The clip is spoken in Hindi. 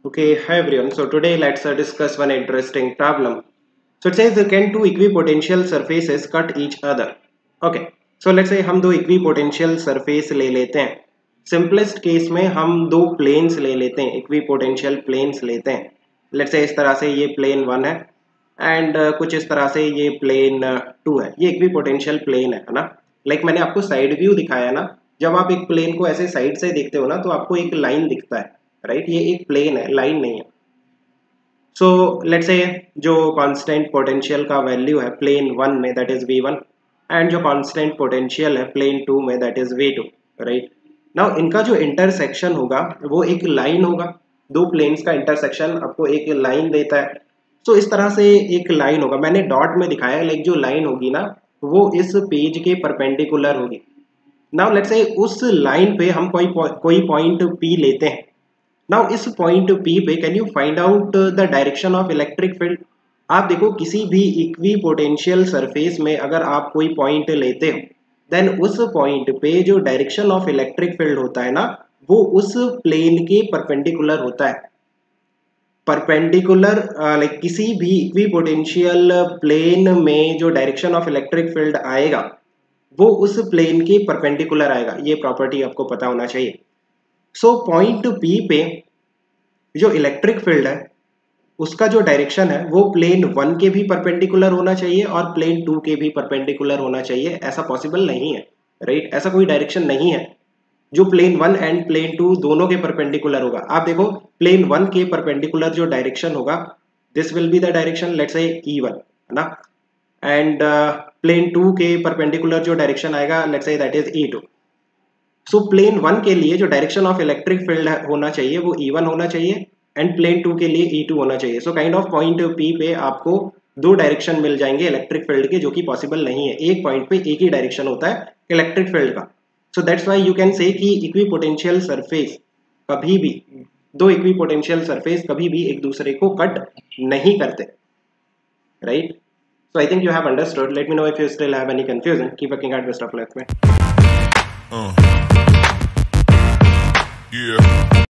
Okay, hi everyone. So today let's discuss one interesting problem. So it says can two equipotential surfaces cut each other? Okay. So let's say हम दो equipotential surface ले लेते हैं. Simplest case में हम दो planes ले लेते हैं, equipotential planes लेते हैं. Let's say इस तरह से ये plane 1 है and कुछ इस तरह से ये plane 2 है. ये equipotential plane है ना? Like मैंने आपको side view दिखाया ना. जब आप एक plane को ऐसे side से देखते हो ना तो आपको एक line दिखता है. राइट ये एक प्लेन है, लाइन नहीं है. सो लेट्स से जो कांस्टेंट पोटेंशियल का वैल्यू है प्लेन 1 में दैट इज v1 एंड जो कांस्टेंट पोटेंशियल है प्लेन 2 में that is v2. Right now इनका जो इंटरसेक्शन होगा वो एक लाइन होगा. दो प्लेन्स का इंटरसेक्शन आपको एक लाइन देता है. सो इस तरह से एक लाइन होगा. मैंने डॉट में दिखाया लाइक जो लाइन होगी ना वो इस पेज के परपेंडिकुलर होगी. नाउ लेट्स से उस लाइन पे हम कोई पॉइंट P लेते हैं. नाउ इस पॉइंट P पे can you find out the direction of electric field. आप देखो किसी भी इक्वी पोटेंशियल सरफेस में अगर आप कोई पॉइंट लेते हो देन उस पॉइंट पे जो डायरेक्शन ऑफ इलेक्ट्रिक फील्ड होता है ना वो उस प्लेन के परपेंडिकुलर होता है. परपेंडिकुलर लाइक किसी भी इक्वी पोटेंशियल प्लेन में जो डायरेक्शन ऑफ इलेक्ट्रिक फील्ड आएगा वो उस प्लेन के परपेंडिकुलर आएगा. ये प्रॉपर्टी आपको पता होना चाहिए. सो पॉइंट P पे जो इलेक्ट्रिक फील्ड है उसका जो डायरेक्शन है वो प्लेन 1 के भी परपेंडिकुलर होना चाहिए और प्लेन 2 के भी परपेंडिकुलर होना चाहिए. ऐसा पॉसिबल नहीं है. राइट ऐसा कोई डायरेक्शन नहीं है जो प्लेन 1 एंड प्लेन 2 दोनों के परपेंडिकुलर होगा. आप देखो प्लेन 1 के परपेंडिकुलर जो डायरेक्शन होगा this will be the direction let's say E1 है ना एंड प्लेन 2 के परपेंडिकुलर जो डायरेक्शन आएगा let's say that is E2. So plane 1 के लिए जो डायरेक्शन ऑफ इलेक्ट्रिक फील्ड होना चाहिए वो E1 होना चाहिए एंड प्लेन 2 के लिए E2 होना चाहिए. So kind of point P पे आपको दो डायरेक्शन मिल जाएंगे इलेक्ट्रिक फील्ड के जो कि पॉसिबल नहीं है. एक पॉइंट पे एक ही डायरेक्शन होता है इलेक्ट्रिक फील्ड का. So that's why you can say कि इक्विपोटेंशियल सरफेस कभी भी दो इक्विपोटेंशियल सरफेस कभी भी एक दूसरे को कट नहीं करते. Right so I think you have understood. Let me know if you still have any confusion. Keep working hard. Best of luck. में Yeah.